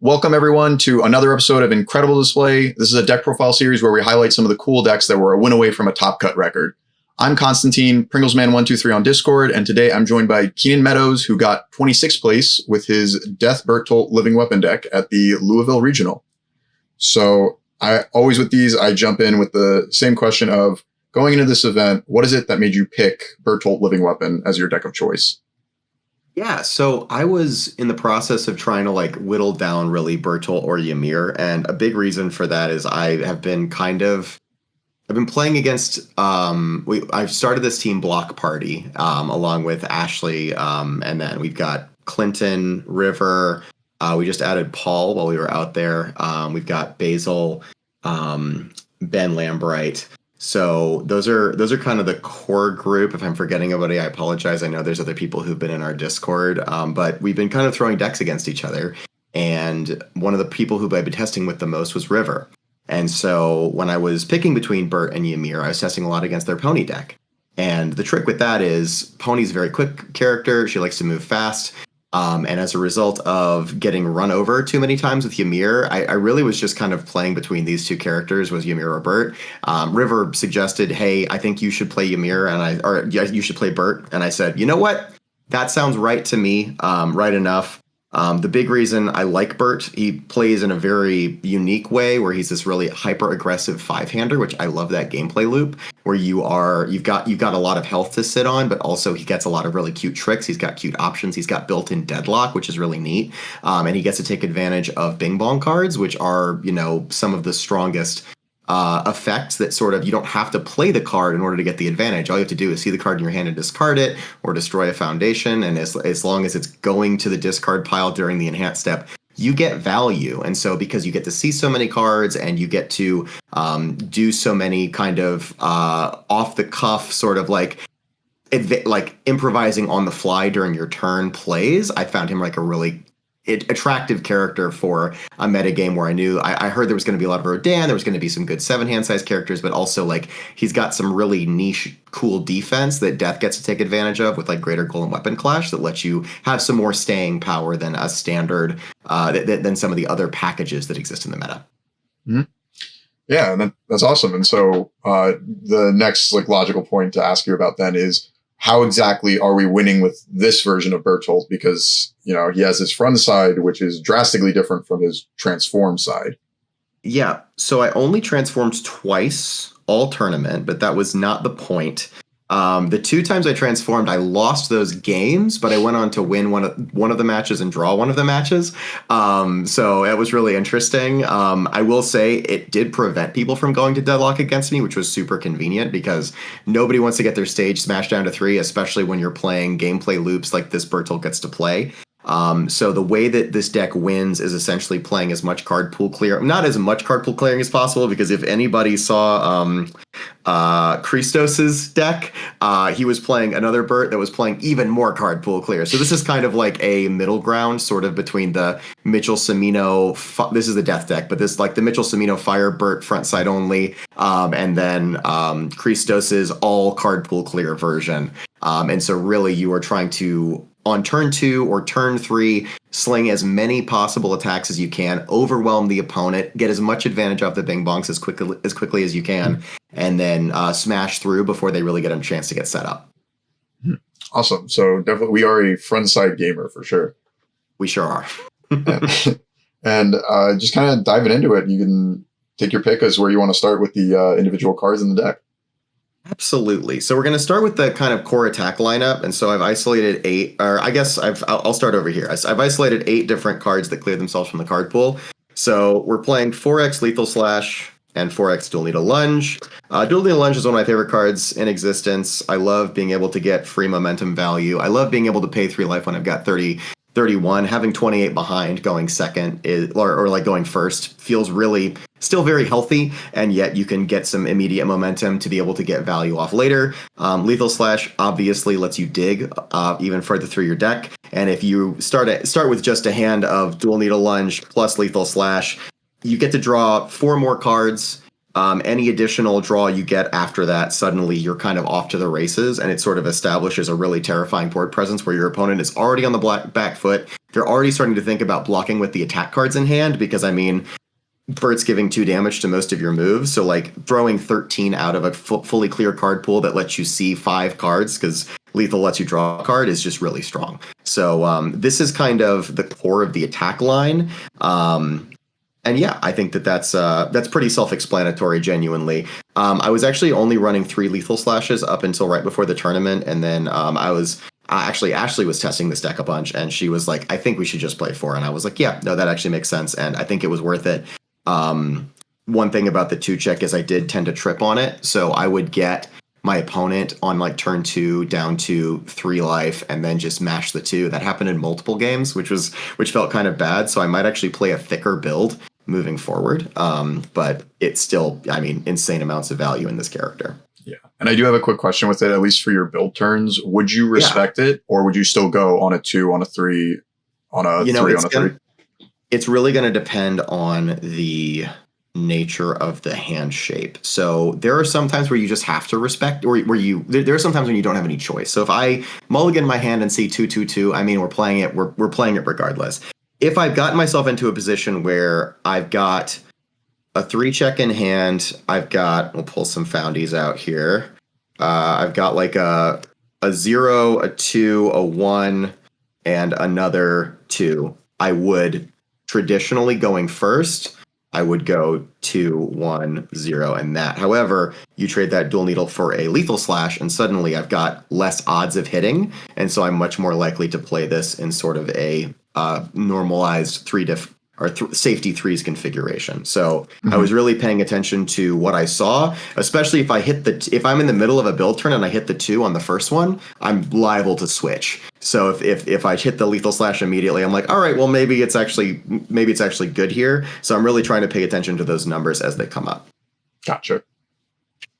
Welcome everyone to another episode of Incredible Display. This is a deck profile series where we highlight some of the cool decks that were a win away from a top cut record. I'm Constantine, Pringlesman123 on Discord, and today I'm joined by Keenan Meadows, who got 26th place with his Death Bertolt Living Weapon deck at the Louisville Regional. So I always with these, I jump in with the same question of going into this event, what is it that made you pick Bertolt Living Weapon as your deck of choice? Yeah, so I was in the process of trying to whittle down really Bertolt or Ymir, and a big reason for that is I've been playing against I've started this team Block Party along with Ashley, and then we've got Clinton, River, we just added Paul while we were out there. We've got Basil, Ben Lambright. So those are kind of the core group. If I'm forgetting anybody, I apologize. I know there's other people who've been in our Discord, but we've been kind of throwing decks against each other. And one of the people who I've been testing with the most was River. And so when I was picking between Bert and Ymir, I was testing a lot against their Pony deck. And the trick with that is Pony's a very quick character. She likes to move fast. And as a result of getting run over too many times with Ymir, I really was just kind of playing between these two characters, was Ymir or Bert. River suggested, hey, I think you should play Ymir, or you should play Bert. And I said, you know what? That sounds right to me, right enough. The big reason I like Bert, he plays in a very unique way where he's this really hyper aggressive five-hander, which I love that gameplay loop where you've got a lot of health to sit on, but also he gets a lot of really cute tricks. He's got cute options. He's got built-in deadlock, which is really neat. And he gets to take advantage of Bing Bong cards, which are, some of the strongest effects that sort of you don't have to play the card in order to get the advantage. All you have to do is see the card in your hand and discard it or destroy a foundation. And as long as it's going to the discard pile during the enhance step, you get value. And so because you get to see so many cards and you get to do so many kind of off the cuff sort of like improvising on the fly during your turn plays, I found him like a really attractive character for a metagame where I heard there was going to be a lot of Rodan, there was going to be some good 7-hand size characters, but also he's got some really niche cool defense that Death gets to take advantage of with Greater Golem Weapon Clash that lets you have some more staying power than a standard than some of the other packages that exist in the meta. Mm-hmm. Yeah, that's awesome. And so the next logical point to ask you about then is, how exactly are we winning with this version of Bertolt? Because, he has his front side, which is drastically different from his transform side. Yeah. So I only transformed twice all tournament, but that was not the point. The two times I transformed, I lost those games, but I went on to win one of the matches and draw one of the matches. So it was really interesting. I will say it did prevent people from going to deadlock against me, which was super convenient because nobody wants to get their stage smashed down to 3, especially when you're playing gameplay loops like this Bertolt gets to play. So the way that this deck wins is essentially playing as much card pool clear, not as much card pool clearing as possible, because if anybody saw Christos's deck, he was playing another Bert that was playing even more card pool clear. So this is kind of like a middle ground sort of between the Mitchell Cimino, this is the Death deck, but this the Mitchell Cimino Fire Bert front side only, and then Christos's all card pool clear version. And so really you are trying to, on turn 2 or turn 3, sling as many possible attacks as you can, overwhelm the opponent, get as much advantage off the Bing Bongs as quickly as you can, and then smash through before they really get a chance to get set up. Awesome. So definitely we are a front side gamer for sure. We sure are. And just kind of diving into it, you can take your pick as where you want to start with the individual cards in the deck. Absolutely. So we're going to start with the kind of core attack lineup. And so I've isolated 8, or I guess I'll start over here. I've isolated 8 different cards that clear themselves from the card pool. So we're playing 4x Lethal Slash and 4x Dual Needle Lunge. Dual Needle Lunge is one of my favorite cards in existence. I love being able to get free momentum value. I love being able to pay 3 life when I've got 31. Having 28 behind going second or going first feels really still very healthy, and yet you can get some immediate momentum to be able to get value off later. Lethal Slash obviously lets you dig even further through your deck, and if you start with just a hand of Dual Needle Lunge plus Lethal Slash, you get to draw 4 more cards. Any additional draw you get after that, suddenly you're kind of off to the races, and it sort of establishes a really terrifying board presence where your opponent is already on the back foot. they're already starting to think about blocking with the attack cards in hand, because I mean, Bert's giving 2 damage to most of your moves, so like throwing 13 out of a fully clear card pool that lets you see 5 cards, because lethal lets you draw a card, is just really strong. So this is kind of the core of the attack line. And yeah, I think that's pretty self-explanatory, genuinely. I was actually only running 3 lethal slashes up until right before the tournament, and then Ashley was testing this deck a bunch, and she was like, I think we should just play 4. And I was like, yeah, no, that actually makes sense, and I think it was worth it. One thing about the 2 check is I did tend to trip on it, so I would get my opponent on like turn 2 down to 3 life and then just mash the 2. That happened in multiple games, which felt kind of bad, so I might actually play a thicker build moving forward. But it's still, I mean, insane amounts of value in this character. Yeah. And I do have a quick question with it, at least for your build turns. Would you respect it, or would you still go on a 2, on a 3, on a 3, on a 3? It's really going to depend on the nature of the hand shape. So there are some times where you just have to respect, or there are some times when you don't have any choice. So if I mulligan my hand and see 2/2/2, I mean, we're playing it regardless. If I've gotten myself into a position where I've got a 3 check in hand, we'll pull some foundies out here. I've got like a 0, a 2, a 1, and another 2. I would traditionally, going first, I would go 2, 1, 0, and that. However, you trade that dual needle for a lethal slash, and suddenly I've got less odds of hitting, and so I'm much more likely to play this in sort of a normalized safety 3s configuration. So I was really paying attention to what I saw, especially if I'm in the middle of a build turn and I hit the 2 on the first one, I'm liable to switch. So if I hit the lethal slash immediately, I'm like, all right, well, maybe it's actually good here. So I'm really trying to pay attention to those numbers as they come up. Gotcha.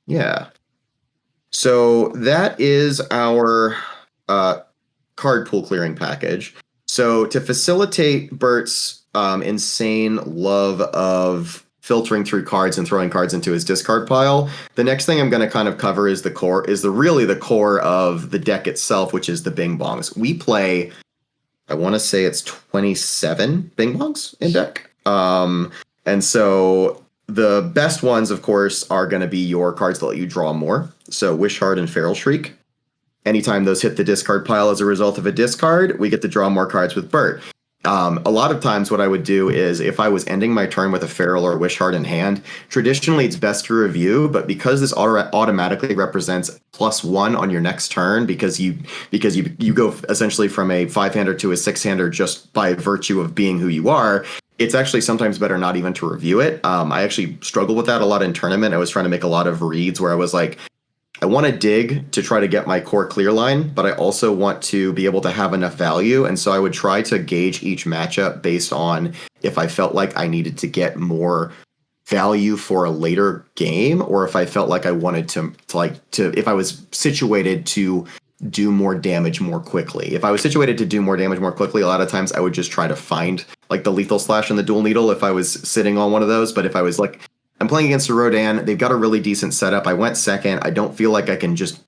Yeah. So that is our card pool clearing package. So to facilitate Bert's insane love of filtering through cards and throwing cards into his discard pile, the next thing I'm going to kind of cover is the core of the deck itself, which is the Bing Bongs. We play, I want to say it's 27 Bing Bongs in deck. And so the best ones, of course, are going to be your cards that let you draw more. So Wish Heart and Feral Shriek. Anytime those hit the discard pile as a result of a discard, we get to draw more cards with Bert. A lot of times what I would do is, if I was ending my turn with a Feral or Wish Heart in hand, traditionally it's best to review, but because this automatically represents +1 on your next turn, because you go essentially from a 5-hander to a 6-hander just by virtue of being who you are, it's actually sometimes better not even to review it. I actually struggled with that a lot in tournament. I was trying to make a lot of reads where I was like, I want to dig to try to get my core clear line, but I also want to be able to have enough value. And so I would try to gauge each matchup based on if I felt like I needed to get more value for a later game, or if I felt like I wanted to if I was situated to do more damage more quickly. If I was situated to do more damage more quickly, a lot of times I would just try to find like the lethal slash and the dual needle if I was sitting on one of those. But if I was like, I'm playing against a Rodan, they've got a really decent setup. I went second. I don't feel like I can just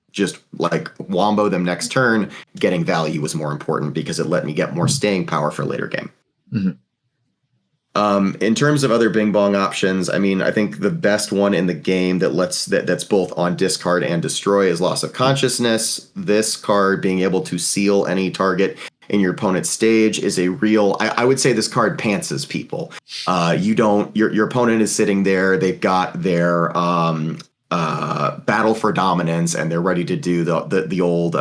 like wombo them next turn. Getting value was more important because it let me get more staying power for later game. Mm-hmm. In terms of other Bing Bong options, I mean, I think the best one in the game that's both on discard and destroy is Loss of Consciousness. This card being able to seal any target in your opponent's stage is a real, I would say this card pantses people. Your opponent is sitting there, they've got their Battle for Dominance, and they're ready to do the old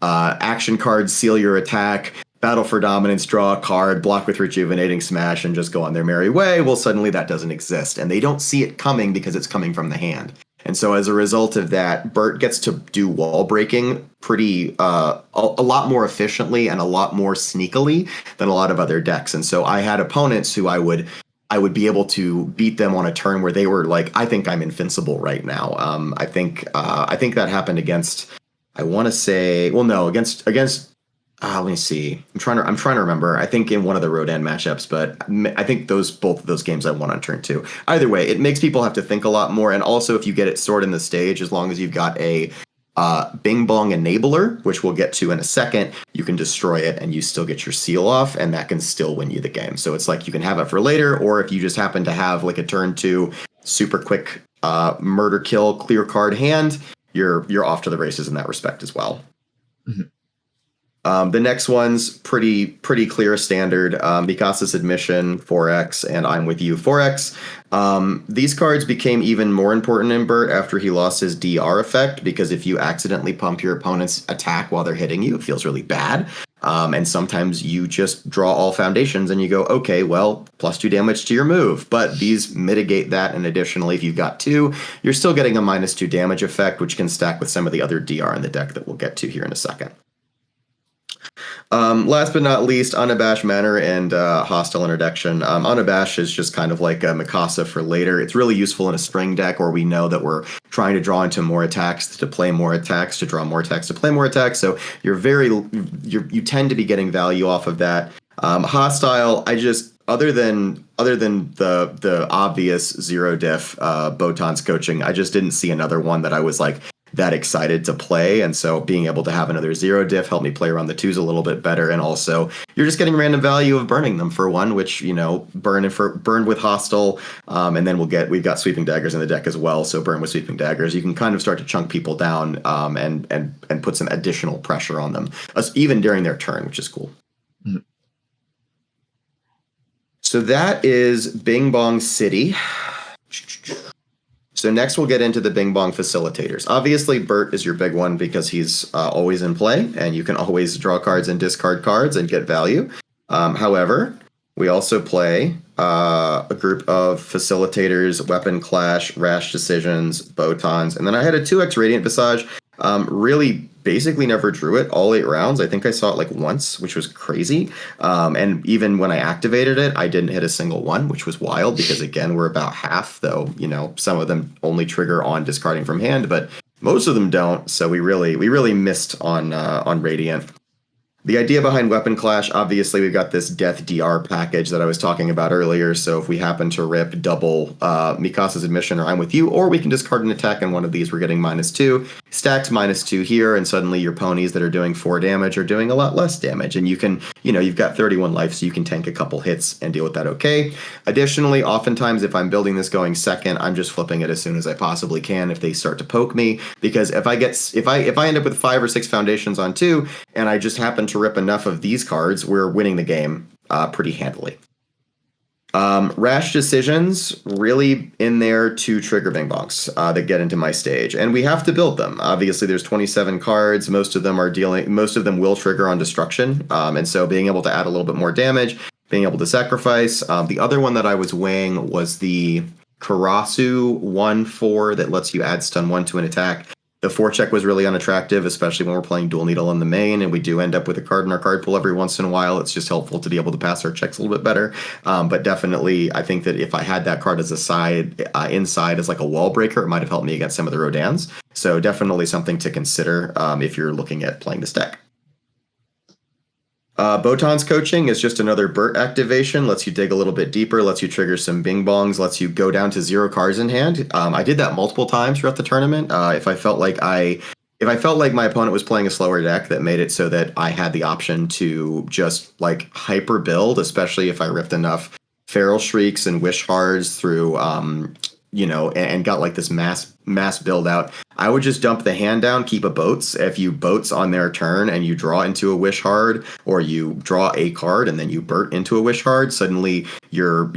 action card, seal your attack, Battle for Dominance, draw a card, block with Rejuvenating Smash, and just go on their merry way. Well, suddenly that doesn't exist, and they don't see it coming because it's coming from the hand. And so as a result of that, Bert gets to do wall breaking pretty a lot more efficiently and a lot more sneakily than a lot of other decks. And so I had opponents who I would be able to beat them on a turn where they were like, I think I'm invincible right now. I think that happened against, I want to say, well, no, against let me see. I'm trying to remember. I think in one of the Rodan matchups, but I think both of those games I won on turn 2. Either way, it makes people have to think a lot more. And also, if you get it stored in the stage, as long as you've got a Bing Bong Enabler, which we'll get to in a second. You can destroy it and you still get your seal off, and that can still win you the game. So it's like you can have it for later, or if you just happen to have like a turn 2 super quick murder kill clear card hand, you're off to the races in that respect as well. Mm-hmm. The next one's pretty clear standard. Mikasa's Admission 4x and I'm With You 4x. These cards became even more important in Bert after he lost his DR effect, because if you accidentally pump your opponent's attack while they're hitting you, it feels really bad. And sometimes you just draw all foundations and you go, okay, well, +2 damage to your move. But these mitigate that, and additionally, if you've got 2, you're still getting a -2 damage effect, which can stack with some of the other DR in the deck that we'll get to here in a second. Last but not least, Unabashed Manner and Hostile Introduction. Unabashed is just kind of like a Mikasa for later. It's really useful in a string deck where we know that we're trying to draw into more attacks to play more attacks, to draw more attacks to play more attacks. So you tend to be getting value off of that. Hostile, I just other than the obvious zero diff Botan's coaching, I just didn't see another one that I was like that excited to play, and so being able to have another zero diff helped me play around the 2s a little bit better, and also you're just getting random value of burning them for 1, which, you know, burn with Hostile, and then we've got Sweeping Daggers in the deck as well, so burn with Sweeping Daggers. You can kind of start to chunk people down and put some additional pressure on them, even during their turn, which is cool. Mm-hmm. So that is Bing Bong City. So next we'll get into the Bing Bong Facilitators. Obviously, Bert is your big one because he's always in play, and you can always draw cards and discard cards and get value. However, we also play a group of Facilitators, Weapon Clash, Rash Decisions, Botans, and then I had a 2x Radiant Visage. Really basically never drew it all 8 rounds. I think I saw it like once, which was crazy. And even when I activated it, I didn't hit a single one, which was wild because, again, we're about half, though, you know, some of them only trigger on discarding from hand, but most of them don't. So we really missed on Radiant. The idea behind Weapon Clash, obviously, we've got this Death DR package that I was talking about earlier. So if we happen to rip double Mikasa's Admission or I'm With You, or we can discard an attack in one of these, we're getting -2. Stacked -2 here, and suddenly your ponies that are doing 4 damage are doing a lot less damage. And you can, you know, you've got 31 life, so you can tank a couple hits and deal with that okay. Additionally, oftentimes, if I'm building this going second, I'm just flipping it as soon as I possibly can if they start to poke me. Because if I end up with 5 or 6 foundations on 2, and I just happen to rip enough of these cards, we're winning the game pretty handily. Rash Decisions, really in there to trigger Bing Bongs that get into my stage, and we have to build them. Obviously, there's 27 cards. Most of them will trigger on destruction, and so being able to add a little bit more damage, being able to sacrifice. The other one that I was weighing was the Karasu 1/4 that lets you add stun 1 to an attack. The 4-check was really unattractive, especially when we're playing Dual Needle in the main, and we do end up with a card in our card pool every once in a while. It's just helpful to be able to pass our checks a little bit better. But definitely, I think that if I had that card as a side, inside as like a wall breaker, it might have helped me against some of the Rodans. So definitely something to consider if you're looking at playing this deck. Botan's Coaching is just another Bert activation, lets you dig a little bit deeper, lets you trigger some Bing Bongs, lets you go down to 0 cards in hand. I did that multiple times throughout the tournament. If I felt like my opponent was playing a slower deck, that made it so that I had the option to just like hyper build, especially if I ripped enough Feral Shrieks and Wish Hards through and got like this mass build out. I would just dump the hand down, keep a boats. If you boats on their turn and you draw into a Wish Hard, or you draw a card and then you Bert into a Wish Hard, suddenly you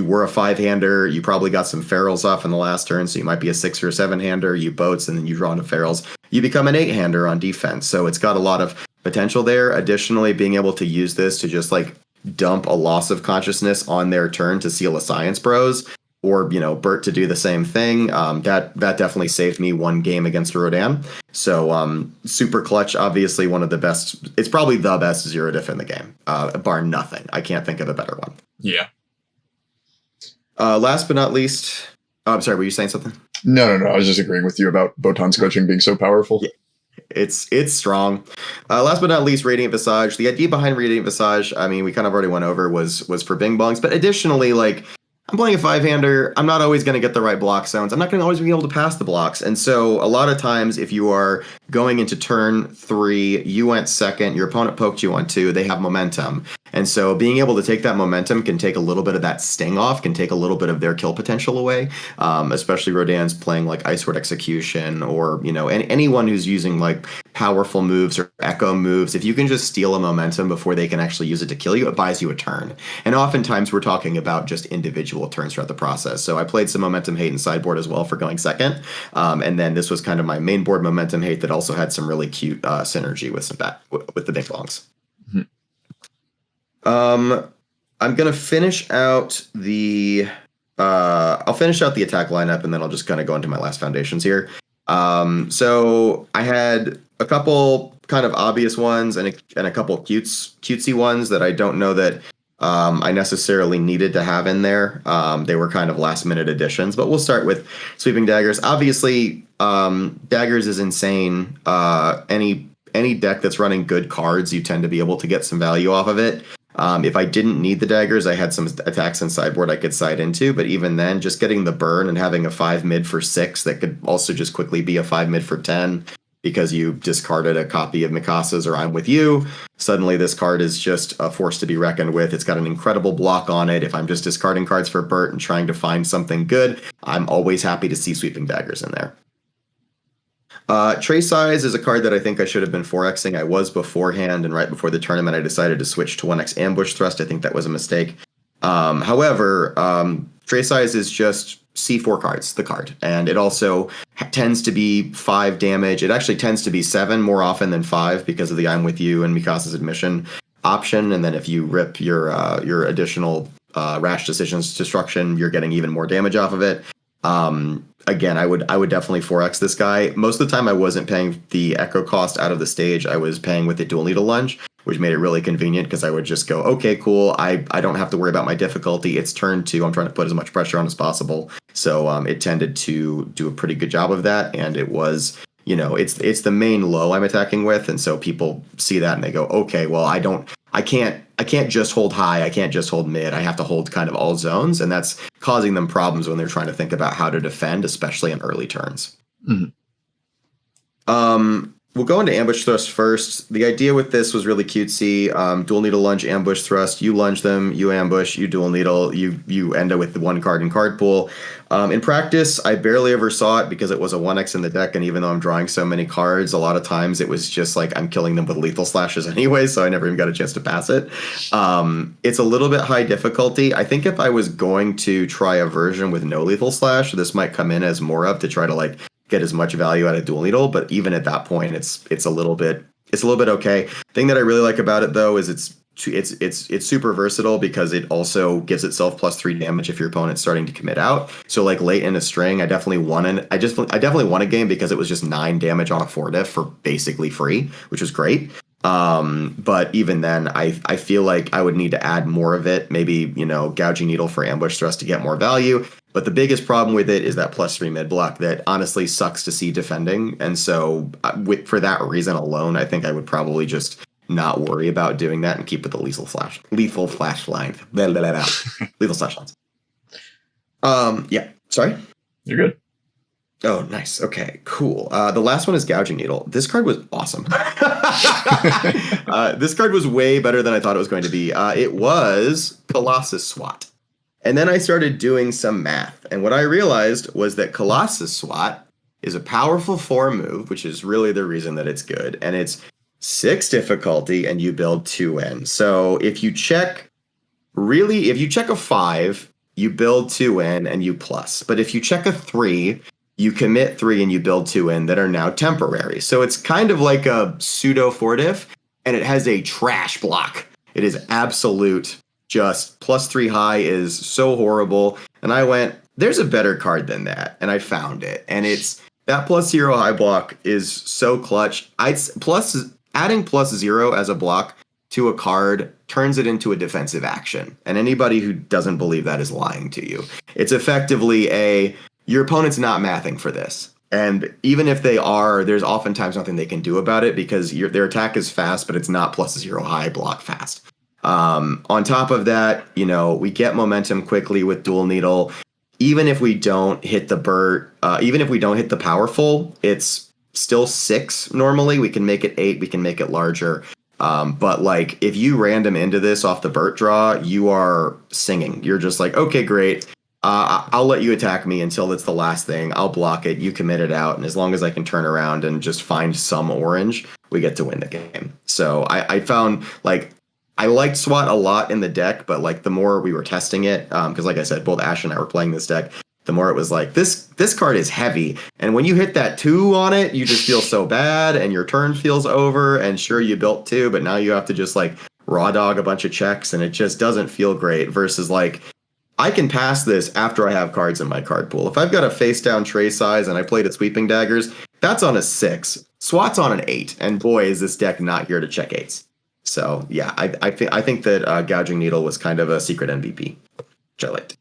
were a 5-hander. You probably got some ferals off in the last turn, so you might be a 6 or a 7-hander. You boats and then you draw into ferals. You become an 8-hander on defense. So it's got a lot of potential there. Additionally, being able to use this to just like dump a loss of consciousness on their turn to seal a Science Bros, or, Bert to do the same thing. That definitely saved me 1 game against a Rodan. So super clutch, obviously one of the best. It's probably the best zero diff in the game, bar nothing. I can't think of a better one. Yeah. Last but not least, I'm sorry, were you saying something? No. I was just agreeing with you about Botan's Coaching being so powerful. Yeah. It's strong. Last but not least, Radiant Visage. The idea behind Radiant Visage, I mean, we kind of already went over, was for Bing Bongs, but additionally, like, I'm playing a 5-hander. I'm not always going to get the right block zones. I'm not going to always be able to pass the blocks. And so a lot of times if you are going into turn 3, you went second, your opponent poked you on 2, they have momentum. And so being able to take that momentum can take a little bit of that sting off, can take a little bit of their kill potential away, especially Rodan's playing like Ice Sword Execution or, anyone who's using like powerful moves or echo moves. If you can just steal a momentum before they can actually use it to kill you, it buys you a turn. And oftentimes we're talking about just individual turns throughout the process. So I played some momentum hate in sideboard as well for going second. And then this was kind of my main board momentum hate that also had some really cute synergy with with the big longs. Mm-hmm. I'm gonna finish out I'll finish out the attack lineup and then I'll just kind of go into my last foundations here. So I had a couple kind of obvious ones and a couple cutesy ones that I don't know that I necessarily needed to have in there. They were kind of last minute additions, but we'll start with Sweeping Daggers. Obviously, Daggers is insane. Any deck that's running good cards, you tend to be able to get some value off of it. If I didn't need the daggers, I had some attacks in sideboard I could side into, but even then, just getting the burn and having a 5 mid for 6 that could also just quickly be a 5 mid for 10 because you discarded a copy of Mikasa's or I'm With You. Suddenly this card is just a force to be reckoned with. It's got an incredible block on it. If I'm just discarding cards for Bert and trying to find something good, I'm always happy to see Sweeping Daggers in there. Tray Size is a card that I think I should have been 4xing. I was beforehand, and right before the tournament, I decided to switch to 1x Ambush Thrust. I think that was a mistake. However, Tray Size is just C4 cards, the card, and it also tends to be 5 damage. It actually tends to be 7 more often than 5 because of the I'm With You and Mikasa's Admission option. And then if you rip your additional Rash Decisions Destruction, you're getting even more damage off of it. Again, I would definitely 4x this guy. Most of the time I wasn't paying the echo cost out of the stage. I was paying with the Dual Needle Lunge, which made it really convenient because I would just go, okay, cool. I don't have to worry about my difficulty. It's turn 2. I'm trying to put as much pressure on as possible. So it tended to do a pretty good job of that. And it was, it's the main low I'm attacking with. And so people see that and they go, okay, well, I can't just hold high. I can't just hold mid. I have to hold kind of all zones. And that's causing them problems when they're trying to think about how to defend, especially in early turns. Mm-hmm. We'll go into Ambush Thrust first. The idea with this was really cutesy. Dual Needle Lunge, Ambush Thrust. You lunge them, you ambush, you dual needle, you end up with the 1 card in card pool. In practice, I barely ever saw it because it was a 1x in the deck, and even though I'm drawing so many cards, a lot of times it was just like I'm killing them with lethal slashes anyway, so I never even got a chance to pass it. It's a little bit high difficulty. I think if I was going to try a version with no lethal slash, this might come in as more of to try to get as much value out of dual needle, but even at that point it's a little bit okay. Thing that I really like about it though is it's super versatile because it also gives itself +3 damage if your opponent's starting to commit out. So late in a string, I definitely won a game because it was just 9 damage on a 4 diff for basically free, which was great. But even then, I feel like I would need to add more of it, maybe, Gouging Needle for Ambush Thrust to get more value. But the biggest problem with it is that +3 mid block that honestly sucks to see defending. And so for that reason alone, I think I would probably just not worry about doing that and keep with the lethal flash line. Lethal slash lines. Yeah. Sorry? You're good. Oh, nice. Okay, cool. The last one is Gouging Needle. This card was awesome. This card was way better than I thought it was going to be. It was Colossus Swat. And then I started doing some math. And what I realized was that Colossus Swat is a powerful 4 move, which is really the reason that it's good. And it's 6 difficulty and you build 2 in. So if you check a 5, you build 2 in and you plus. But if you check a 3, you commit 3 and you build 2 in that are now temporary. So it's kind of like a pseudo 4 diff, and it has a trash block. It is absolute, just +3 high is so horrible. And I went, there's a better card than that. And I found it. And it's that +0 high block is so clutch. Adding +0 as a block to a card turns it into a defensive action. And anybody who doesn't believe that is lying to you. It's effectively your opponent's not mathing for this. And even if they are, there's oftentimes nothing they can do about it because their attack is fast, but it's not +0 high block fast. On top of that, we get momentum quickly with Dual Needle. Even if we don't hit the Bert, even if we don't hit the powerful, it's still 6 normally. We can make it 8. We can make it larger. But like if you random into this off the Bert draw, you are singing. You're just like, okay, great. I'll let you attack me until it's the last thing. I'll block it. You commit it out. And as long as I can turn around and just find some orange, we get to win the game. So I found like I liked SWAT a lot in the deck, but like the more we were testing it, because like I said, both Ash and I were playing this deck, the more it was like, this card is heavy. And when you hit that 2 on it, you just feel so bad and your turn feels over. And sure, you built 2, but now you have to just like raw dog a bunch of checks and it just doesn't feel great versus like, I can pass this after I have cards in my card pool. If I've got a face down tray size and I played at Sweeping Daggers, that's on a 6. SWAT's on an 8. And boy, is this deck not here to check 8s. So yeah, I think that Gouging Needle was kind of a secret MVP, which I liked.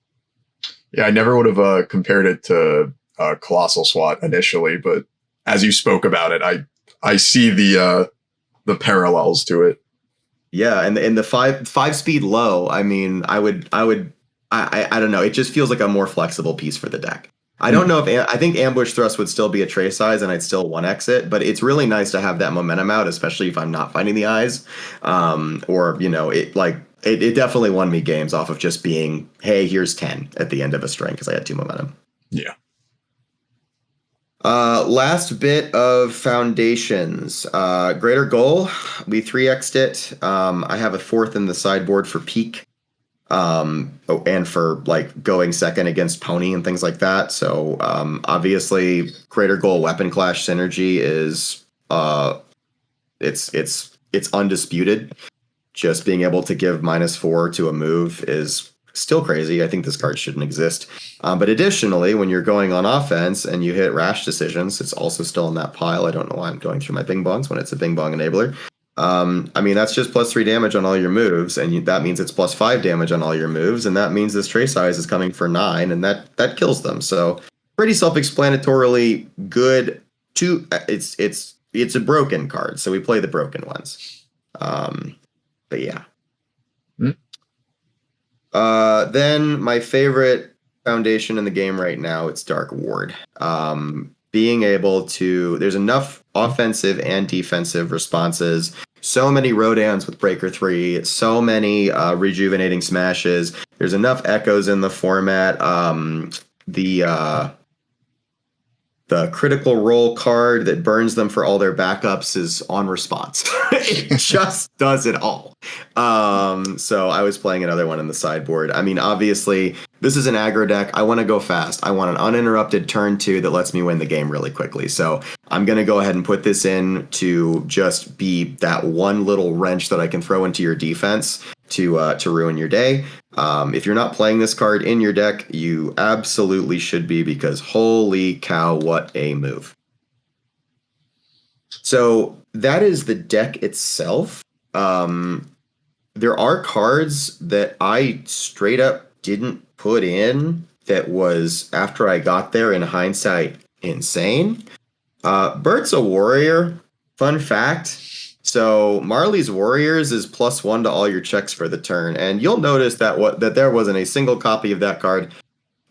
Yeah, I never would have compared it to Colossal SWAT initially, but as you spoke about it, I see the parallels to it. Yeah, and the 5 speed low. I mean, I don't know. It just feels like a more flexible piece for the deck. I don't know if I think Ambush Thrust would still be a tray size and I'd still 1x it, but it's really nice to have that momentum out, especially if I'm not finding the eyes. It definitely won me games off of just being, hey, here's 10 at the end of a string because I had 2 momentum. Yeah. Last bit of foundations. Greater Goal, we 3x'd it. I have a 4th in the sideboard for Peak. And for like going second against Pony and things like that. So obviously Greater Goal Weapon Clash synergy is it's undisputed. Just being able to give -4 to a move is still crazy. I think this card shouldn't exist. But additionally, when you're going on offense and you hit rash decisions, it's also still in that pile. I don't know why I'm going through my bing bongs when it's a bing bong enabler. I mean, that's just +3 damage on all your moves, and that means it's +5 damage on all your moves, and that means this tray size is coming for 9, and that kills them. So pretty self-explanatorily good. It's a broken card, so we play the broken ones. But yeah. Then my favorite foundation in the game right now, it's Dark Ward. Being able to, there's enough offensive and defensive responses. So many Rodans with Breaker 3, so many rejuvenating smashes. There's enough echoes in the format. The critical role card that burns them for all their backups is on response. It just does it all. So I was playing another one in the sideboard. I mean, obviously, this is an aggro deck. I want to go fast. I want an uninterrupted turn 2 that lets me win the game really quickly. So I'm going to go ahead and put this in to just be that one little wrench that I can throw into your defense to ruin your day. If you're not playing this card in your deck, you absolutely should be, because holy cow, what a move. So that is the deck itself. There are cards that I straight up didn't put in that was, after I got there in hindsight, insane. Bert's a warrior. Fun fact. So Marley's Warriors is +1 to all your checks for the turn, and you'll notice that there wasn't a single copy of that card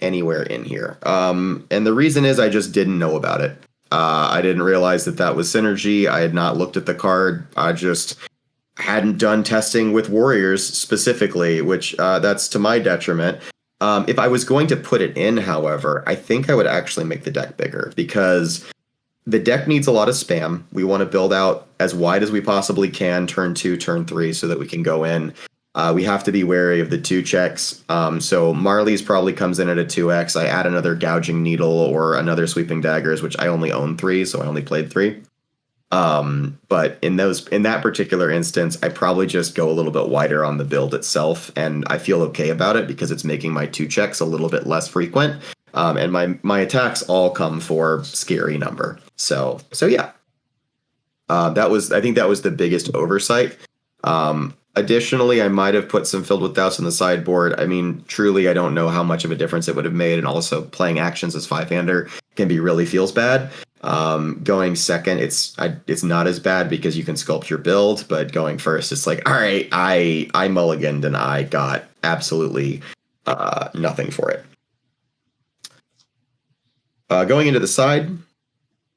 anywhere in here. And the reason is I just didn't know about it. I didn't realize that was synergy. I had not looked at the card. I just hadn't done testing with Warriors specifically, which that's to my detriment. If I was going to put it in, however, I think I would actually make the deck bigger, because the deck needs a lot of spam. We want to build out as wide as we possibly can, turn 2, turn 3, so that we can go in. We have to be wary of the 2 checks. So Marley's probably comes in at a 2x. I add another Gouging Needle or another Sweeping Daggers, which I only own 3, so I only played 3. But in that particular instance, I probably just go a little bit wider on the build itself, and I feel okay about it because it's making my 2 checks a little bit less frequent. And my attacks all come for scary number. So yeah. I think that was the biggest oversight. Additionally, I might have put some Filled with Doubts on the sideboard. I mean, truly, I don't know how much of a difference it would have made. And also, playing actions as 5-hander can be really feels bad. Going second, it's not as bad because you can sculpt your build, but going first, it's like, all right, I mulliganed and I got absolutely nothing for it. Going into the side,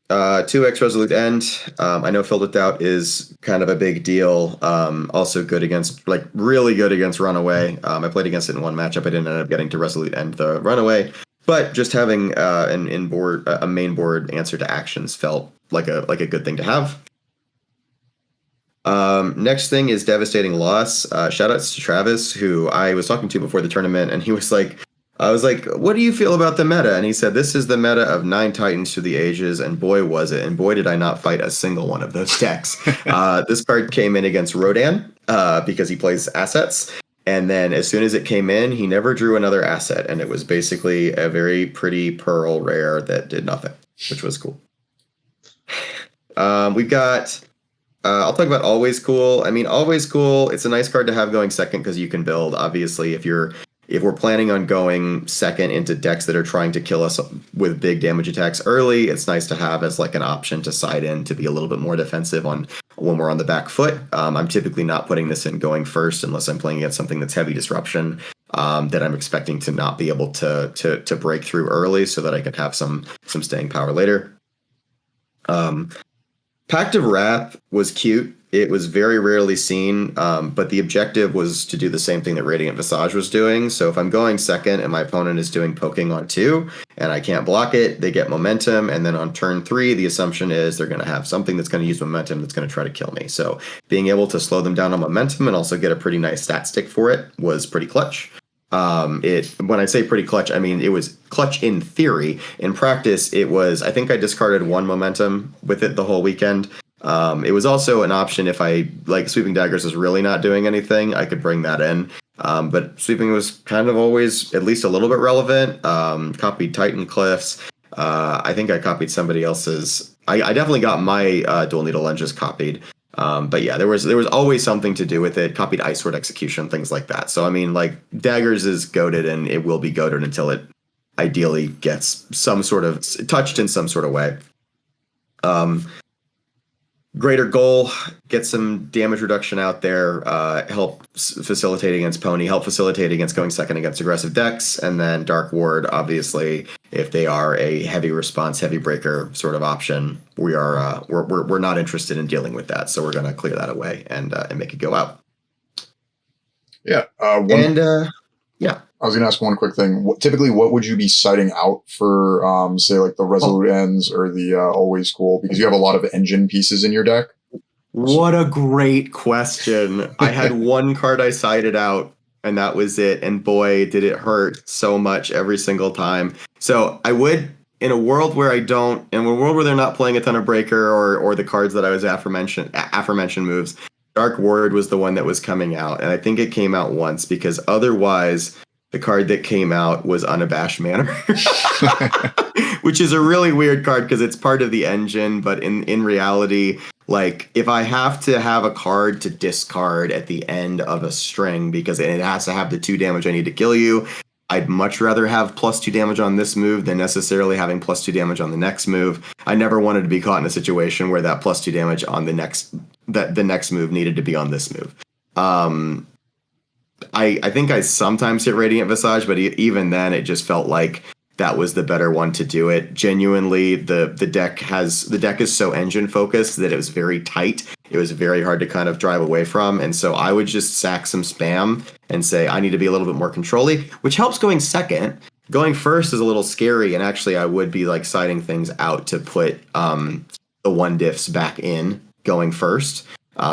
2x Resolute End. I know Filled with Doubt is kind of a big deal. Also good against, like, really good against Runaway. I played against it in one matchup. I didn't end up getting to Resolute End the Runaway, but just having a main board answer to actions felt like a good thing to have. Next thing is Devastating Loss. Shout outs to Travis, who I was talking to before the tournament, and he was like, I was like, what do you feel about the meta? And he said, this is the meta of 9 Titans through the ages, and boy, was it. And boy, did I not fight a single one of those decks. This card came in against Rodan because he plays assets. And then as soon as it came in, he never drew another asset. And it was basically a very pretty Pearl rare that did nothing, which was cool. We've got... I'll talk about Always Cool. I mean, Always Cool, it's a nice card to have going second because you can build. Obviously, if we're planning on going second into decks that are trying to kill us with big damage attacks early, it's nice to have as like an option to side in to be a little bit more defensive on when we're on the back foot. I'm typically not putting this in going first unless I'm playing against something that's heavy disruption that I'm expecting to not be able to break through early so that I can have some staying power later. Pact of Wrath was cute. It was very rarely seen, but the objective was to do the same thing that Radiant Visage was doing. So if I'm going second and my opponent is doing poking on 2 and I can't block it, they get momentum. And then on turn 3, the assumption is they're going to have something that's going to use momentum that's going to try to kill me. So being able to slow them down on momentum and also get a pretty nice stat stick for it was pretty clutch. When I say pretty clutch, I mean it was clutch in theory. In practice, it was, I think I discarded 1 momentum with it the whole weekend. It was also an option if I, like, Sweeping Daggers is really not doing anything, I could bring that in. But Sweeping was kind of always at least a little bit relevant. Copied Titan Cliffs. I think I copied somebody else's. I definitely got my Dual Needle Lunges copied. But yeah, there was always something to do with it. Copied Ice Sword Execution, things like that. So I mean, like, Daggers is goated and it will be goated until it ideally gets some sort of touched in some sort of way. Greater Goal, get some damage reduction out there, help facilitate against Pony, help facilitate against going second against aggressive decks, and then Dark Ward, obviously, if they are a heavy response, heavy breaker sort of option, we're not interested in dealing with that, so we're going to clear that away and make it go out. Yeah. Yeah. I was going to ask one quick thing. Typically, what would you be citing out for, say, like the Resolute Ends or the Always Cool? Because you have a lot of engine pieces in your deck. What a great question. I had one card I cited out, and that was it. And boy, did it hurt so much every single time. So I would, in a world where they're not playing a ton of Breaker or the cards that I was aforementioned moves, Dark Ward was the one that was coming out. And I think it came out once because otherwise... the card that came out was Unabashed Manner, which is a really weird card because it's part of the engine. But in reality, like, if I have to have a card to discard at the end of a string because it has to have the 2 damage I need to kill you, I'd much rather have +2 damage on this move than necessarily having +2 damage on the next move. I never wanted to be caught in a situation where that +2 damage on the next move needed to be on this move. I think I sometimes hit Radiant Visage, but even then it just felt like that was the better one to do it. Genuinely, the deck is so engine focused that it was very tight. It was very hard to kind of drive away from. And so I would just sack some spam and say, I need to be a little bit more control-y, which helps going second. Going first is a little scary. And actually I would be like siding things out to put the 1 diffs back in going first.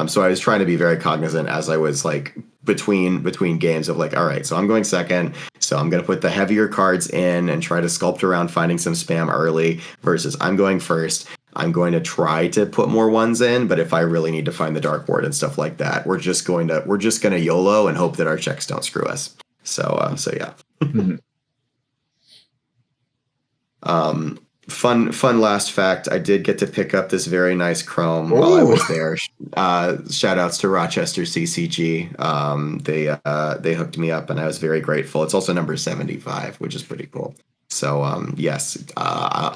So I was trying to be very cognizant as I was like between games of like, all right, so I'm going second, so I'm going to put the heavier cards in and try to sculpt around finding some spam early versus I'm going first. I'm going to try to put more 1s in, but if I really need to find the Dark Ward and stuff like that, we're just going to YOLO and hope that our checks don't screw us. So yeah. Fun last fact, I did get to pick up this very nice chrome while I was there. Shout outs to Rochester CCG. They hooked me up and I was very grateful. It's also number 75, which is pretty cool. So yes,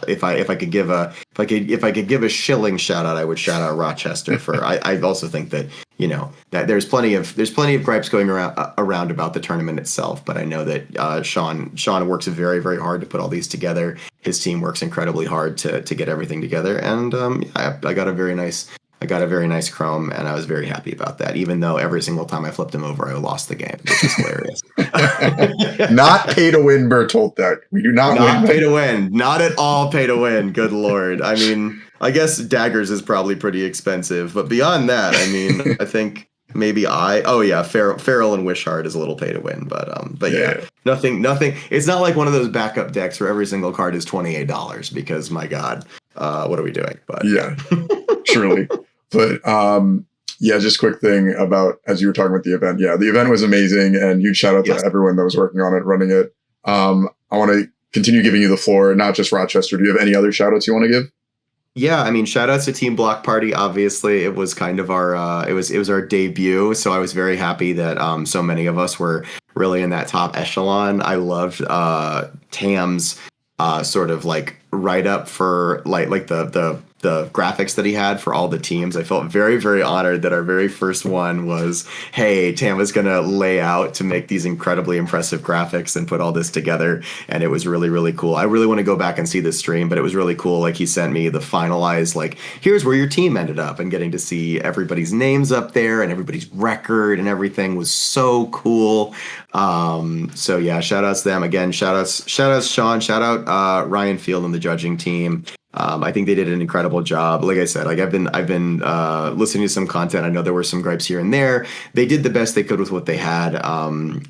if I could give a shilling shout out, I would shout out Rochester for. I also think that that there's plenty of gripes going around about the tournament itself, but I know that Sean works very, very hard to put all these together. His team works incredibly hard to get everything together, and I got a very nice Chrome, and I was very happy about that. Even though every single time I flipped him over, I lost the game, which is hilarious. Not pay to win, Bertolt deck. We do not win. Pay to win. Not at all pay to win. Good Lord. I mean, I guess daggers is probably pretty expensive, but beyond that, I mean, I think maybe Feral and Wishheart is a little pay to win, but yeah, nothing. It's not like one of those backup decks where every single card is $28 because my God, what are we doing? But yeah, truly. But just quick thing about, as you were talking about the event. Yeah, the event was amazing, and huge shout out to everyone that was working on it, running it. I want to continue giving you the floor, not just Rochester. Do you have any other shout outs you want to give? Yeah, I mean, shout outs to Team Block Party. Obviously, it was kind of our it was our debut, so I was very happy that so many of us were really in that top echelon. I loved Tam's sort of like write up for like the graphics that he had for all the teams. I felt very, very honored that our very first one was, hey, Tam was going to lay out to make these incredibly impressive graphics and put all this together. And it was really, really cool. I really want to go back and see this stream, but it was really cool. Like, he sent me the finalized, like, here's where your team ended up, and getting to see everybody's names up there and everybody's record and everything was so cool. So yeah, shout outs to them again. Shout outs Sean, shout out Ryan Field and the judging team. I think they did an incredible job. Like I said, like I've been listening to some content. I know there were some gripes here and there. They did the best they could with what they had,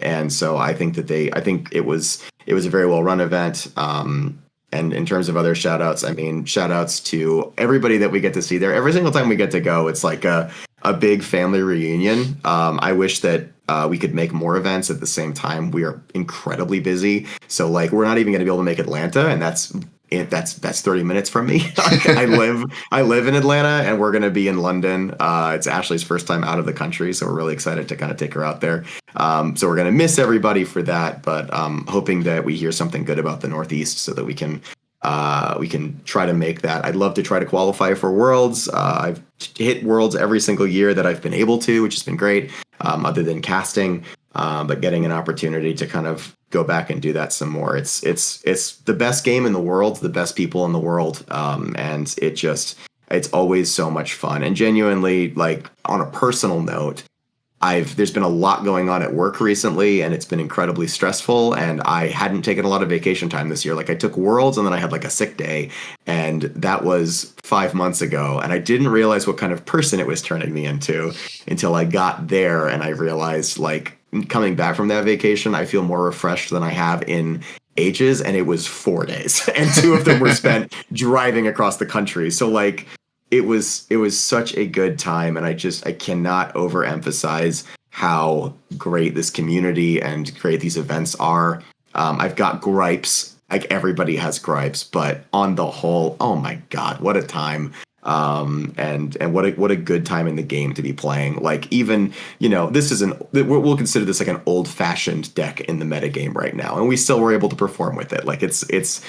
and so I think it was a very well run event. And in terms of other shout outs, I mean, shout outs to everybody that we get to see there. Every single time we get to go, it's like a big family reunion. I wish that we could make more events at the same time. We are incredibly busy, so like we're not even going to be able to make Atlanta, and that's 30 minutes from me. I live in Atlanta, and we're going to be in London. It's Ashley's first time out of the country, so we're really excited to kind of take her out there. So we're going to miss everybody for that, but hoping that we hear something good about the Northeast so that we can try to make that. I'd love to try to qualify for Worlds. I've hit Worlds every single year that I've been able to, which has been great, other than casting. But getting an opportunity to kind of go back and do that some more. It's the best game in the world, the best people in the world. And it's always so much fun. And genuinely, like, on a personal note, there's been a lot going on at work recently, and it's been incredibly stressful, and I hadn't taken a lot of vacation time this year. Like, I took Worlds, and then I had like a sick day, and that was 5 months ago, and I didn't realize what kind of person it was turning me into until I got there, and I realized, like, coming back from that vacation, I feel more refreshed than I have in ages, and it was 4 days, and 2 of them were spent driving across the country. So like, it was such a good time, and I cannot overemphasize how great this community and great these events are. I've got gripes, like everybody has gripes, but on the whole, oh my God, what a time. And what a good time in the game to be playing. Like, even, we'll consider this like an old fashioned deck in the metagame right now, and we still were able to perform with it. Like, it's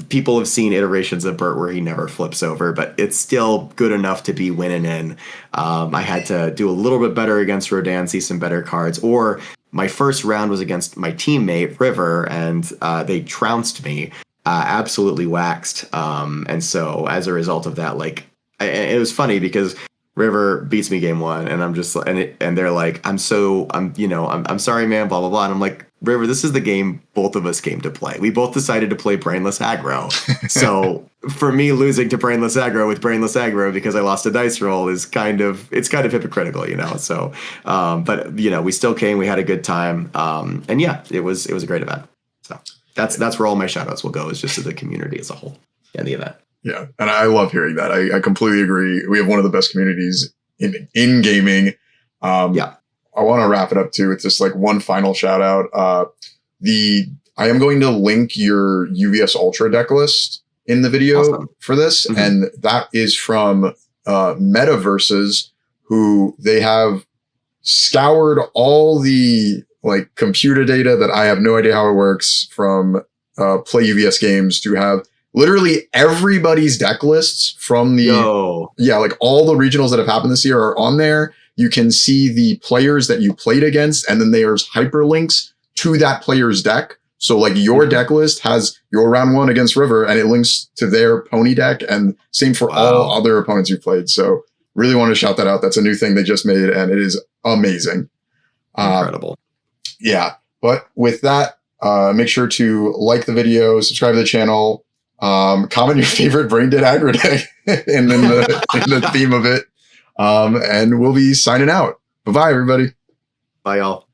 people have seen iterations of Bert where he never flips over, but it's still good enough to be winning in. I had to do a little bit better against Rodan, see some better cards, or my first round was against my teammate River, and they trounced me, absolutely waxed. And so as a result of that, like, it was funny because River beats me game 1, and I'm just and they're like, I'm sorry, man, blah blah blah, and I'm like, River, this is the game both of us came to play. We both decided to play Brainless Aggro. So for me, losing to Brainless Aggro with Brainless Aggro because I lost a dice roll is kind of hypocritical, So, but we still came. We had a good time, and yeah, it was a great event. So that's where all my shout outs will go, is just to the community as a whole and the event. Yeah, and I love hearing that. I completely agree. We have one of the best communities in gaming. I want to wrap it up too. It's just like one final shout out. I am going to link your UVS Ultra deck list in the video for this, and that is from Metaversus, who they have scoured all the like computer data that I have no idea how it works from play UVS games to have literally everybody's deck lists from the like all the regionals that have happened this year are on there. You can see the players that you played against, and then there's hyperlinks to that player's deck. So like your deck list has your round 1 against River, and it links to their pony deck, and same for all other opponents you played. So really want to shout that out. That's a new thing they just made, and it is amazing. Incredible. Yeah. But with that, make sure to like the video, subscribe to the channel, comment your favorite brain dead aggro deck and then the theme of it. And we'll be signing out. Bye-bye, everybody. Bye, y'all.